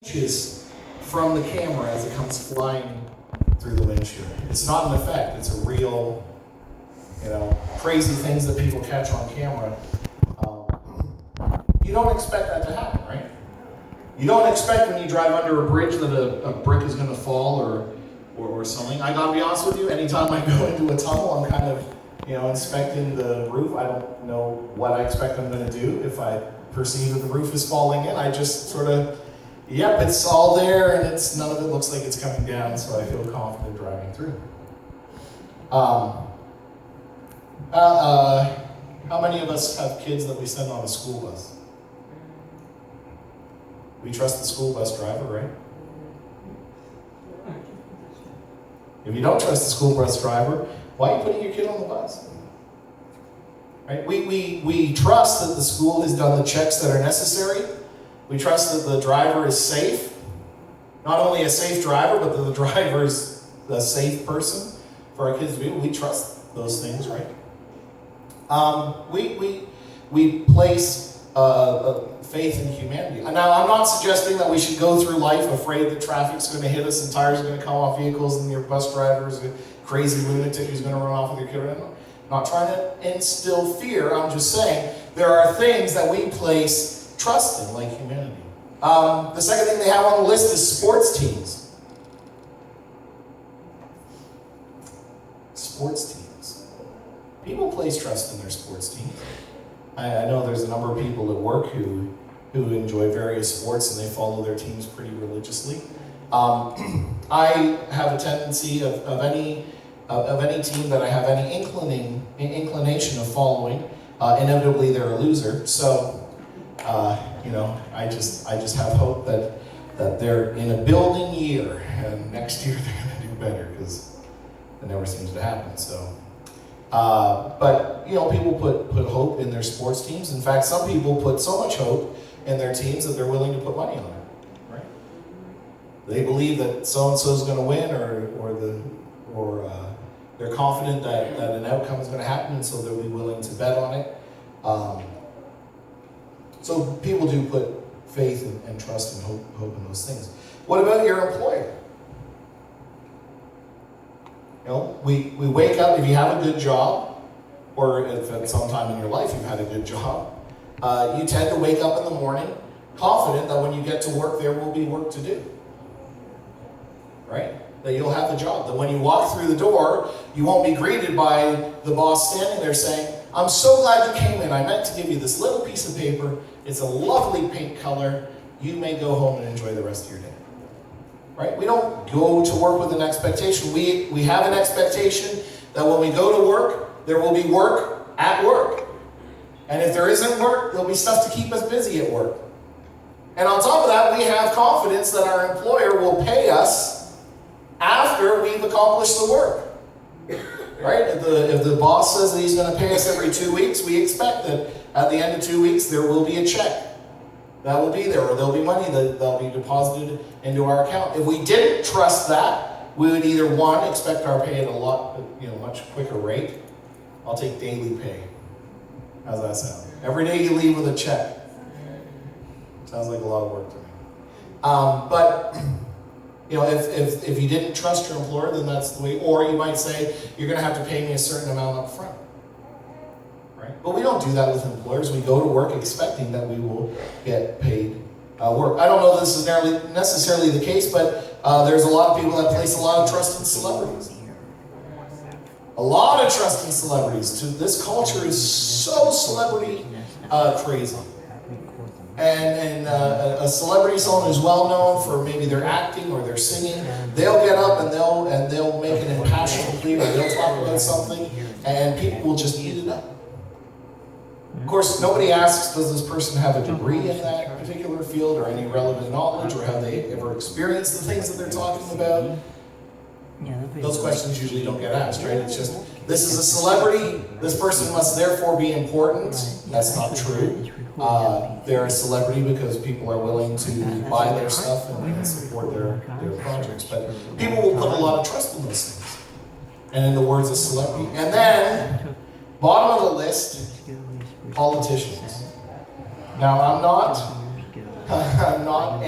inches from the camera as it comes flying through the windshield. It's not an effect, it's a real, crazy things that people catch on camera. You don't expect that to happen, right? You don't expect when you drive under a bridge that a brick is going to fall or something. I gotta be honest with you, anytime I go into a tunnel, I'm kind of, inspecting the roof. I don't know what I expect I'm going to do. If I perceive that the roof is falling in, I just sort of, yep, it's all there, and none of it looks like it's coming down, so I feel confident driving through. How many of us have kids that we send on a school bus? We trust the school bus driver, right? If you don't trust the school bus driver, why are you putting your kid on the bus? Right? We trust that the school has done the checks that are necessary. We trust that the driver is safe. Not only a safe driver, but that the driver is a safe person for our kids to be. We trust those things, right? We place faith in humanity. Now, I'm not suggesting that we should go through life afraid that traffic's going to hit us and tires are going to come off vehicles and your bus driver is a crazy lunatic who's going to run off with your kid. I'm not trying to instill fear. I'm just saying there are things that we place trust in, like humanity. The second thing they have on the list is sports teams. Sports teams. People place trust in their sports teams. I know there's a number of people at work who enjoy various sports and they follow their teams pretty religiously. I have a tendency of any team that I have any inclination of following, inevitably they're a loser. So, I just have hope that they're in a building year and next year they're going to do better, because it never seems to happen. So. But people put hope in their sports teams. In fact, some people put so much hope in their teams that they're willing to put money on it. Right? They believe that so and so is going to win, or they're confident that an outcome is going to happen, and so they'll be willing to bet on it. So people do put faith and trust and hope in those things. What about your employer? We wake up, if you have a good job, or if at some time in your life you've had a good job, you tend to wake up in the morning confident that when you get to work, there will be work to do. Right? That you'll have the job. That when you walk through the door, you won't be greeted by the boss standing there saying, "I'm so glad you came in. I meant to give you this little piece of paper. It's a lovely pink color. You may go home and enjoy the rest of your day." Right? We don't go to work with an expectation. We have an expectation that when we go to work, there will be work at work. And if there isn't work, there'll be stuff to keep us busy at work. And on top of that, we have confidence that our employer will pay us after we've accomplished the work. Right? If the boss says that he's going to pay us every 2 weeks, we expect that at the end of 2 weeks, there will be a check that will be there, or there'll be money that'll be deposited into our account. If we didn't trust that, we would either, one, expect our pay at a much quicker rate. I'll take daily pay. How's that sound? Every day you leave with a check. Sounds like a lot of work to me. But if you didn't trust your employer, then that's the way. Or you might say, you're going to have to pay me a certain amount up front. Right? But we don't do that with employers. We go to work expecting that we will get paid work. I don't know if this is necessarily the case, but there's a lot of people that place a lot of trust in celebrities. A lot of trust in celebrities. This culture is so celebrity crazy. And a celebrity, someone who's well known for maybe their acting or their singing, they'll get up and they'll make an impassioned plea, or they'll talk about something, and people will just eat it up. Of course, nobody asks, does this person have a degree in that particular field, or any relevant knowledge, or have they ever experienced the things that they're talking about? Those questions usually don't get asked, right? It's just, this is a celebrity, this person must therefore be important. That's not true. They're a celebrity because people are willing to buy their stuff and support their projects. But people will put a lot of trust in those things, and in the words of celebrity. And then, bottom of the list, politicians. Now, I'm not I'm not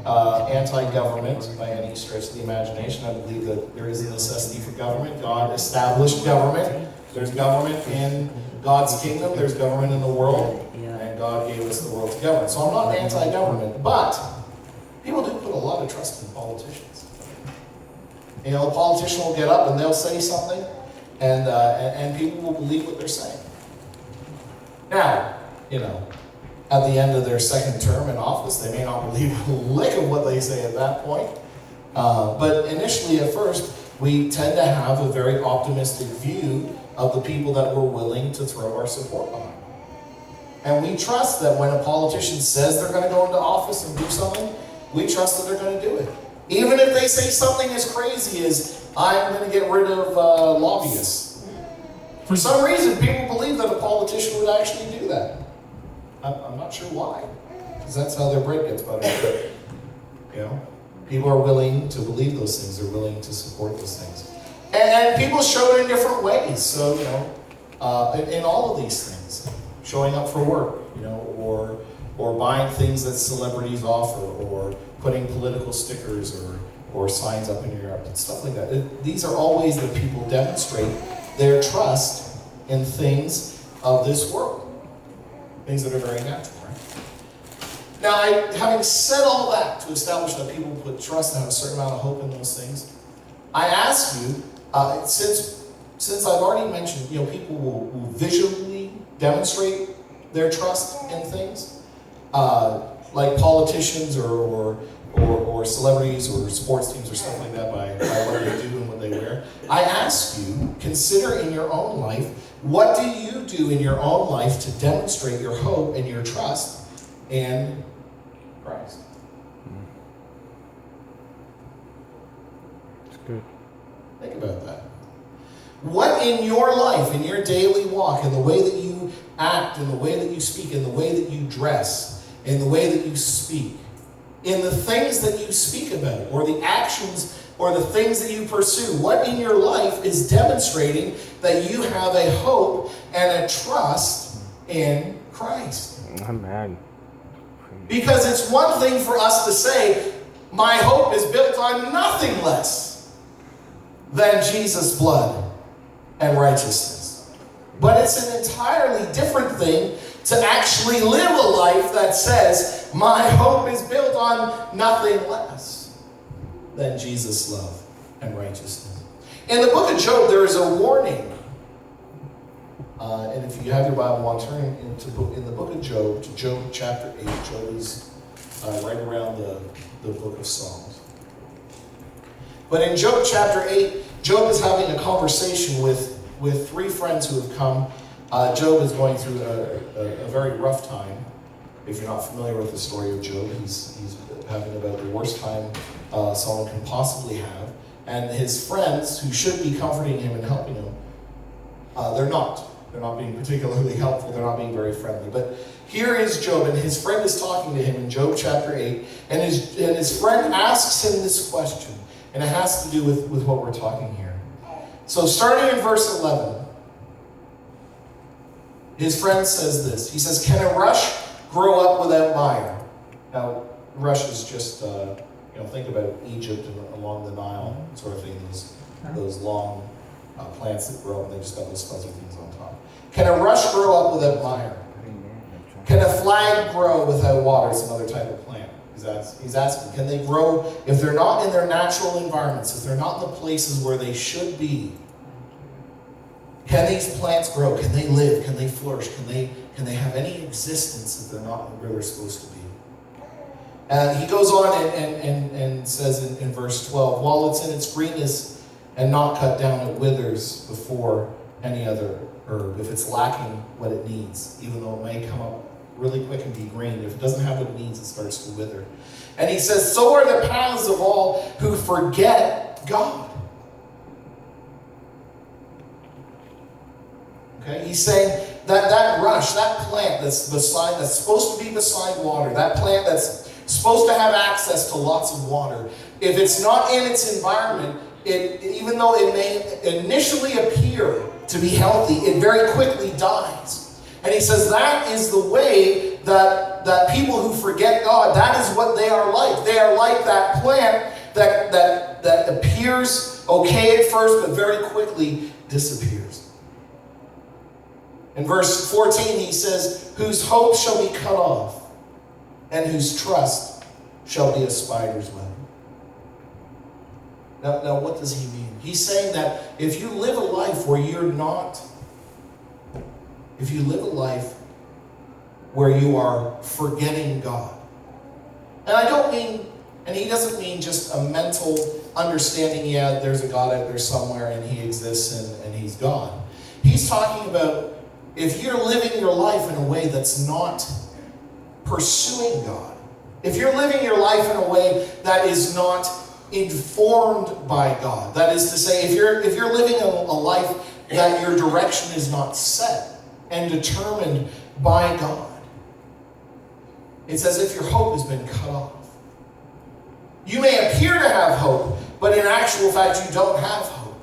anti-government by any stretch of the imagination. I believe that there is a necessity for government. God established government. There's government in God's kingdom. There's government in the world. And God gave us the world to govern. So I'm not anti-government. But people do put a lot of trust in politicians. You know, a politician will get up and they'll say something, and people will believe what they're saying. Now, you know, at the end of their second term in office, they may not believe a lick of what they say at that point. But initially, at first, we tend to have a very optimistic view of the people that we're willing to throw our support behind. And we trust that when a politician says they're going to go into office and do something, we trust that they're going to do it. Even if they say something as crazy as, I'm going to get rid of lobbyists. For some reason, people believe that a politician would actually do that. I'm not sure why, because that's how their bread gets buttered. You know, people are willing to believe those things. They're willing to support those things. And people show it in different ways. So, you know, in all of these things, showing up for work, you know, or buying things that celebrities offer, or putting political stickers or signs up in your yard, and stuff like that. These are all ways that people demonstrate their trust in things of this world. Things that are very natural, right? Now, having said all that to establish that people put trust and have a certain amount of hope in those things, I ask you, since I've already mentioned, you know, people will visually demonstrate their trust in things, like politicians or celebrities or sports teams or stuff like that by what they do and what they wear. I ask you, consider in your own life, what do you do in your own life to demonstrate your hope and your trust in Christ? That's good. Think about that. What in your life, in your daily walk, in the way that you act, in the way that you speak, in the way that you dress, in the way that you speak, in the things that you speak about, or the actions or the things that you pursue, what in your life is demonstrating that you have a hope and a trust in Christ? Amen. Because it's one thing for us to say, my hope is built on nothing less than Jesus' blood and righteousness. But it's an entirely different thing to actually live a life that says, my hope is built on nothing less than Jesus' love and righteousness. In the book of Job, there is a warning. And if you have your Bible, I'll turn in the book of Job to Job chapter 8. Job is right around the book of Psalms. But in Job chapter 8, Job is having a conversation with three friends who have come. Job is going through a very rough time. If you're not familiar with the story of Job, he's having about the worst time someone can possibly have. And his friends, who should be comforting him and helping him, they're not. They're not being particularly helpful. They're not being very friendly. But here is Job, and his friend is talking to him in Job chapter 8. And his friend asks him this question. And it has to do with what we're talking here. So starting in verse 11, his friend says this. He says, can a rush grow up without mire? Now, rush is just, think about Egypt and along the Nile sort of thing. Those long plants that grow up and they just got those fuzzy things on top. Can a rush grow up without mire? Can a flag grow without water? It's another type of plant. He's asking, can they grow if they're not in their natural environments, if they're not in the places where they should be? Can these plants grow? Can they live? Can they flourish? Can they have any existence if they're not where they're supposed to be? And he goes on and says in verse 12, while it's in its greenness and not cut down, it withers before any other herb. If it's lacking what it needs, even though it may come up really quick and be green, if it doesn't have what it needs, it starts to wither. And he says, so are the paths of all who forget God. Okay, he's saying that rush, that plant that's supposed to be beside water, that plant that's supposed to have access to lots of water, if it's not in its environment, even though it may initially appear to be healthy, it very quickly dies. And he says that is the way that that people who forget God, that is what they are like. They are like that plant that appears okay at first, but very quickly disappears. In verse 14, he says, whose hope shall be cut off, and whose trust shall be a spider's web. Now, what does he mean? He's saying that if you live a life where you're not, if you live a life where you are forgetting God, and I don't mean, and he doesn't mean just a mental understanding, yeah, there's a God out there somewhere and he exists and he's God. He's talking about if you're living your life in a way that's not pursuing God, if you're living your life in a way that is not informed by God, that is to say, if you're living a life that your direction is not set and determined by God, it's as if your hope has been cut off. You may appear to have hope, but in actual fact you don't have hope.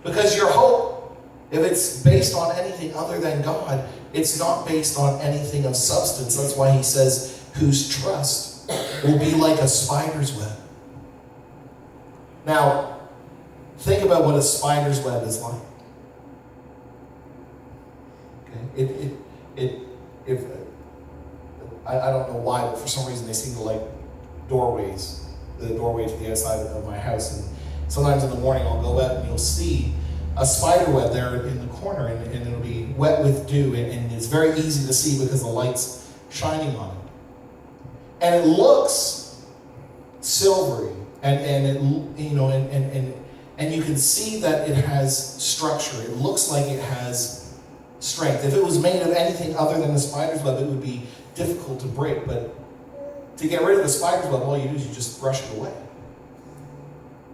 Because your hope, if it's based on anything other than God, it's not based on anything of substance. That's why he says, whose trust will be like a spider's web. Now, think about what a spider's web is like. Okay, I don't know why, but for some reason they seem to like doorways. The doorway to the outside of my house, and sometimes in the morning I'll go out and you'll see a spider web there in the corner, and it'll be wet with dew, and it's very easy to see because the light's shining on it. And it looks silvery, and it, you know, and you can see that it has structure. It looks like it has strength. If it was made of anything other than a spider's web, it would be difficult to break. But to get rid of the spider's web, all you do is you just brush it away,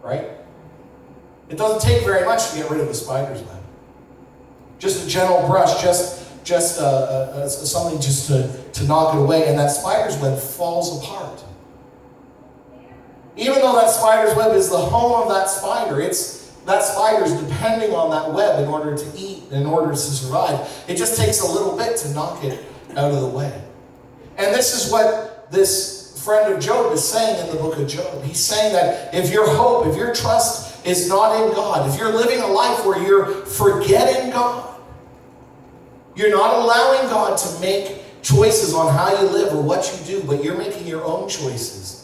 right? It doesn't take very much to get rid of a spider's web. Just a gentle brush, just something just to knock it away, and that spider's web falls apart. Even though that spider's web is the home of that spider, that spider's depending on that web in order to eat, in order to survive. It just takes a little bit to knock it out of the way. And this is what this friend of Job is saying in the book of Job. He's saying that if your hope, if your trust is not in God, if you're living a life where you're forgetting God, you're not allowing God to make choices on how you live or what you do, but you're making your own choices.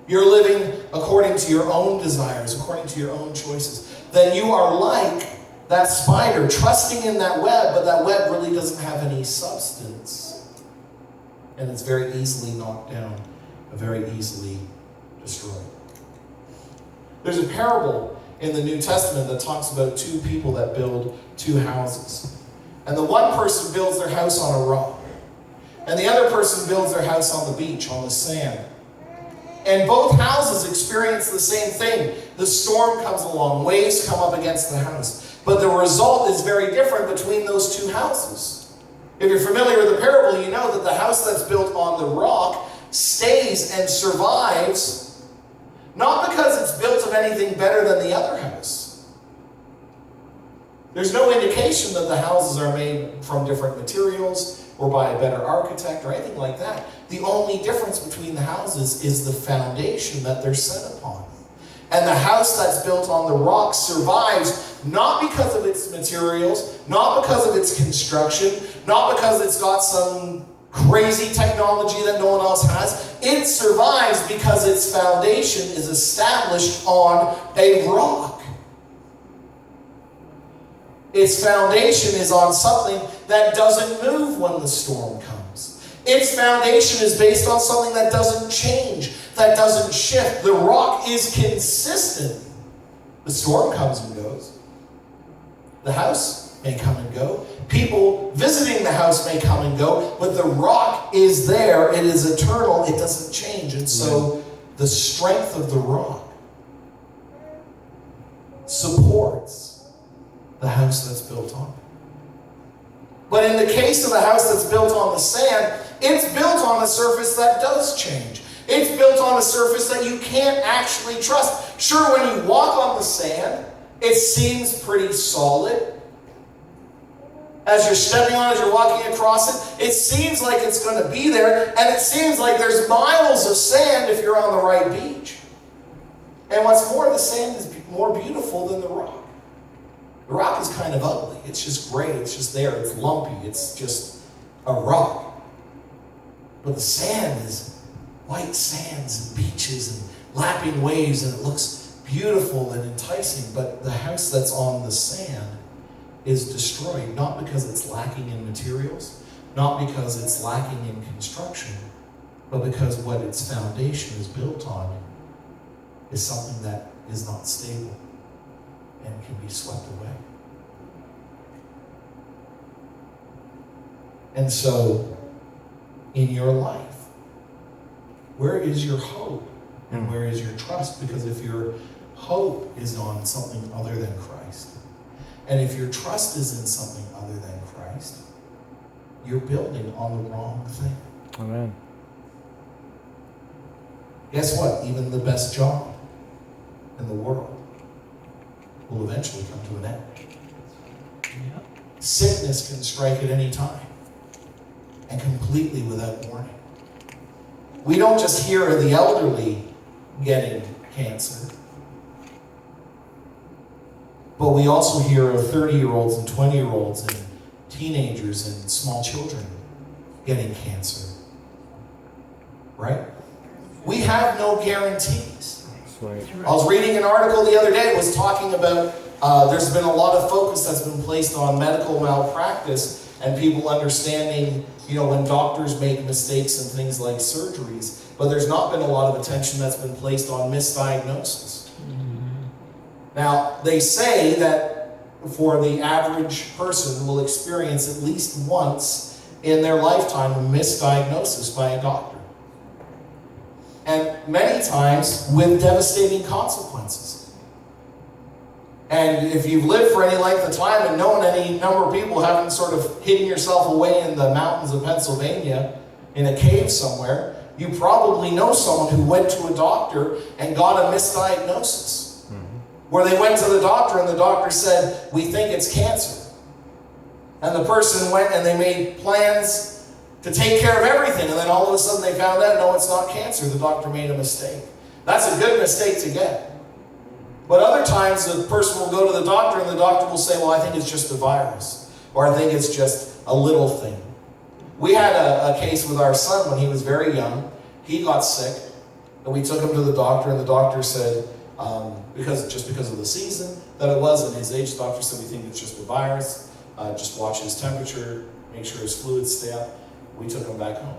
You're living according to your own desires, according to your own choices. Then you are like that spider, trusting in that web, but that web really doesn't have any substance. And it's very easily knocked down, very easily destroyed. There's a parable in the New Testament that talks about two people that build two houses. And the one person builds their house on a rock. And the other person builds their house on the beach, on the sand. And both houses experience the same thing. The storm comes along, waves come up against the house. But the result is very different between those two houses. If you're familiar with the parable, you know that the house that's built on the rock stays and survives, not because it's built of anything better than the other house. There's no indication that the houses are made from different materials or by a better architect or anything like that. The only difference between the houses is the foundation that they're set upon. And the house that's built on the rock survives not because of its materials, not because of its construction, not because it's got some crazy technology that no one else has. It survives because its foundation is established on a rock. Its foundation is on something that doesn't move when the storm comes. Its foundation is based on something that doesn't change, that doesn't shift. The rock is consistent. The storm comes and goes. The house may come and go. People visiting the house may come and go, but the rock is there. It is eternal. It doesn't change. And so the strength of the rock supports the house that's built on it. But in the case of the house that's built on the sand, it's built on a surface that does change. It's built on a surface that you can't actually trust. Sure, when you walk on the sand, it seems pretty solid. As you're stepping on, as you're walking across it, it seems like it's going to be there, and it seems like there's miles of sand if you're on the right beach. And what's more, the sand is more beautiful than the rock. The rock is kind of ugly. It's just gray. It's just there. It's lumpy. It's just a rock. But the sand is white sands and beaches and lapping waves, and it looks beautiful and enticing. But the house that's on the sand is destroyed, not because it's lacking in materials, not because it's lacking in construction, but because what its foundation is built on is something that is not stable and can be swept away. And so, in your life, where is your hope and where is your trust? Because if your hope is on something other than Christ, and if your trust is in something other than Christ, you're building on the wrong thing. Amen. Guess what? Even the best job in the world will eventually come to an end. Yep. Sickness can strike at any time, and completely without warning. We don't just hear of the elderly getting cancer, but we also hear of 30-year-olds and 20-year-olds and teenagers and small children getting cancer. Right? We have no guarantees. Right. I was reading an article the other day. It was talking about there's been a lot of focus that's been placed on medical malpractice and people understanding, when doctors make mistakes and things like surgeries. But there's not been a lot of attention that's been placed on misdiagnosis. Now, they say that for the average person will experience at least once in their lifetime a misdiagnosis by a doctor. And many times with devastating consequences. And if you've lived for any length of time and known any number of people, haven't sort of hidden yourself away in the mountains of Pennsylvania in a cave somewhere, you probably know someone who went to a doctor and got a misdiagnosis. Where they went to the doctor and the doctor said, "We think it's cancer." And the person went and they made plans to take care of everything, and then all of a sudden they found out, no, it's not cancer. The doctor made a mistake. That's a good mistake to get. But other times the person will go to the doctor and the doctor will say, "Well, I think it's just a virus," or "I think it's just a little thing." We had a case with our son when he was very young. He got sick, and we took him to the doctor, and the doctor said, because of the season that it was and his age, the doctor said, "We think it's just a virus. Just watch his temperature, make sure his fluids stay up." We took him back home.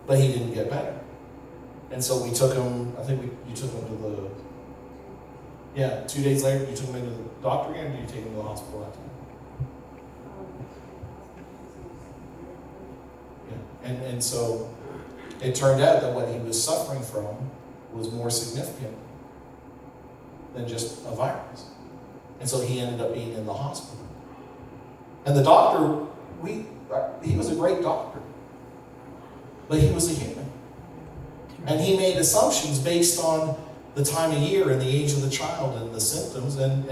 But he didn't get better. And so we took him, you took him to 2 days later, you took him into the doctor again, or did you take him to the hospital that time? Yeah. And so it turned out that what he was suffering from was more significant than just a virus. And so he ended up being in the hospital. And the doctor, he was a great doctor, but he was a human. And he made assumptions based on the time of year and the age of the child and the symptoms, and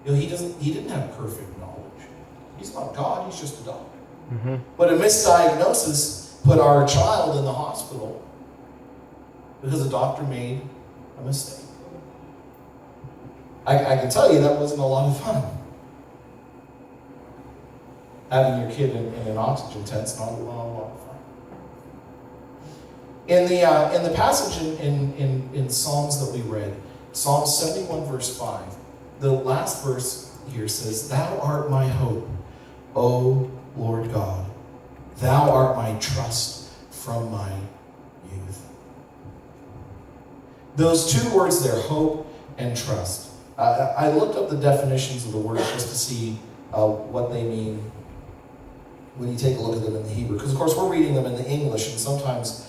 he didn't have perfect knowledge. He's not God, he's just a doctor. Mm-hmm. But a misdiagnosis put our child in the hospital because the doctor made a mistake. I can tell you that wasn't a lot of fun. Having your kid in an oxygen tent's not a lot of fun. In the passage in Psalms that we read, Psalm 71 verse 5, the last verse here says, "Thou art my hope, O Lord God. Thou art my trust from my youth." Those two words there, hope and trust. I looked up the definitions of the words just to see what they mean when you take a look at them in the Hebrew. Because, of course, we're reading them in the English, and sometimes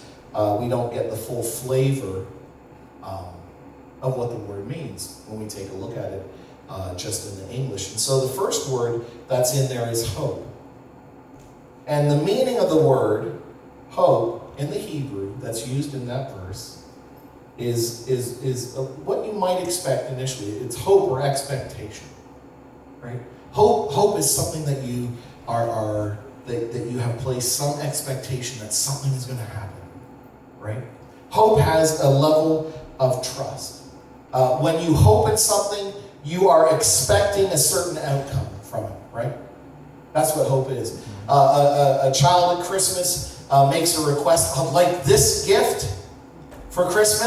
we don't get the full flavor of what the word means when we take a look at it just in the English. And so the first word that's in there is hope. And the meaning of the word hope in the Hebrew that's used in that verse is what you might expect initially. It's hope or expectation, right? Hope is something that you that you have placed some expectation that something is going to happen, right? Hope has a level of trust. When you hope in something, you are expecting a certain outcome from it, right? That's what hope is. A child at Christmas makes a request of like this gift for Christmas.